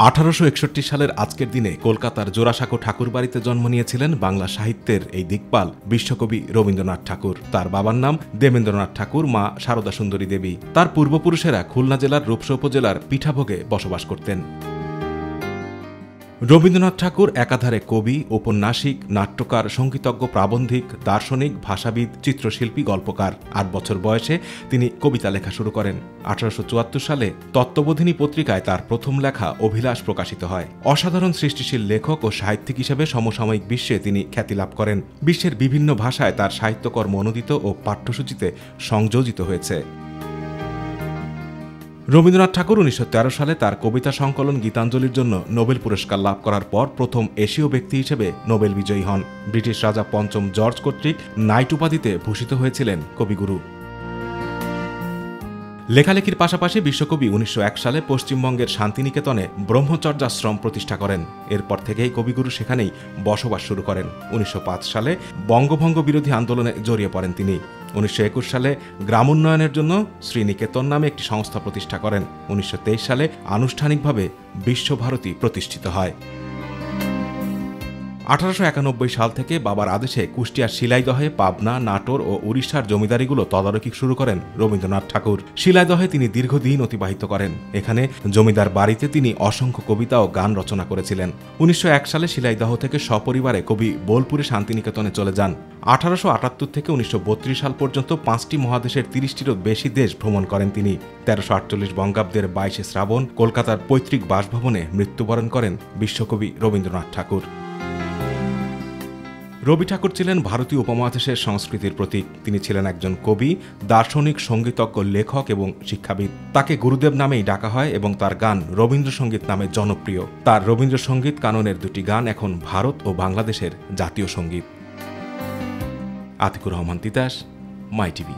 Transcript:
1861 সালের আজকের দিনে কলকাতার জোড়াসাঁকো ঠাকুরবাড়িতে জন্ম নিয়েছিলেন বাংলা সাহিত্যের এই দিকপাল বিশ্বকবি রবীন্দ্রনাথ ঠাকুর। তার বাবার নাম দেবেন্দ্রনাথ ঠাকুর, মা সারদা সুন্দরী দেবী। তার পূর্বপুরুষেরা খুলনা জেলার রূপসা উপজেলার পিঠাভোগে বসবাস করতেন। রবীন্দ্রনাথ ঠাকুর একাধারে কবি, ঔপন্যাসিক, নাট্যকার, সঙ্গীতজ্ঞ, প্রাবন্ধিক, দার্শনিক, ভাষাবিদ, চিত্রশিল্পী, গল্পকার। 8 বছর বয়সে তিনি কবিতা লেখা শুরু করেন। 1874 সালে তত্ত্ববোধিনী পত্রিকায় তার প্রথম লেখা অভিলাষ প্রকাশিত হয়। অসাধারণ সৃষ্টিশীল লেখক ও সাহিত্যিক হিসেবে সমসাময়িক বিশ্বে তিনি খ্যাতি লাভ করেন। বিশ্বের বিভিন্ন ভাষায় তার সাহিত্যকর্ম অনুদিত ও পাঠ্যসূচিতে সংযোজিত হয়েছে। রবীন্দ্রনাথ ঠাকুর 1913 সালে তার কবিতা সংকলন গীতাঞ্জলির জন্য নোবেল পুরস্কার লাভ করার পর প্রথম এশীয় ব্যক্তি হিসেবে নোবেল বিজয়ী হন। ব্রিটিশ রাজা পঞ্চম জর্জ কর্তৃক নাইট উপাধিতে ভূষিত হয়েছিলেন কবিগুরু। লেখালেখির পাশাপাশি বিশ্বকবি 1901 সালে পশ্চিমবঙ্গের শান্তিনিকেতনে ব্রহ্মচর্যাশ্রম প্রতিষ্ঠা করেন। এরপর থেকেই কবিগুরু সেখানেই বসবাস শুরু করেন। 1905 সালে বঙ্গভঙ্গ বিরোধী আন্দোলনে জড়িয়ে পড়েন তিনি। 1921 সালে গ্রাম উন্নয়নের জন্য শ্রীনিকেতন নামে একটি সংস্থা প্রতিষ্ঠা করেন। 1923 সালে আনুষ্ঠানিকভাবে বিশ্বভারতী প্রতিষ্ঠিত হয়। 1891 সাল থেকে বাবার আদেশে কুষ্টিয়ার শিলাইদহে, পাবনা, নাটোর ও উড়িষ্যার জমিদারিগুলো তদারকি শুরু করেন রবীন্দ্রনাথ ঠাকুর। শিলাইদহে তিনি দীর্ঘদিন অতিবাহিত করেন। এখানে জমিদার বাড়িতে তিনি অসংখ্য কবিতা ও গান রচনা করেছিলেন। 1901 সালে শিলাইদহ থেকে সপরিবারে কবি বোলপুরে শান্তিনিকেতনে চলে যান। 1878 থেকে 1932 সাল পর্যন্ত 5টি মহাদেশের 30টিরও বেশি দেশ ভ্রমণ করেন তিনি। 1348 বঙ্গাব্দের 22 শ্রাবণ কলকাতার পৈতৃক বাসভবনে মৃত্যুবরণ করেন বিশ্বকবি রবীন্দ্রনাথ ঠাকুর। রবি ঠাকুর ছিলেন ভারতীয় উপমহাদেশের সংস্কৃতির প্রতীক। তিনি ছিলেন একজন কবি, দার্শনিক, সঙ্গীতজ্ঞ, লেখক এবং শিক্ষাবিদ। তাকে গুরুদেব নামেই ডাকা হয় এবং তার গান রবীন্দ্রসঙ্গীত নামে জনপ্রিয়। তার রবীন্দ্রসঙ্গীত কাননের 2টি গান এখন ভারত ও বাংলাদেশের জাতীয় সঙ্গীত। আতিকুর রহমান তিতাস, মাই টিভি।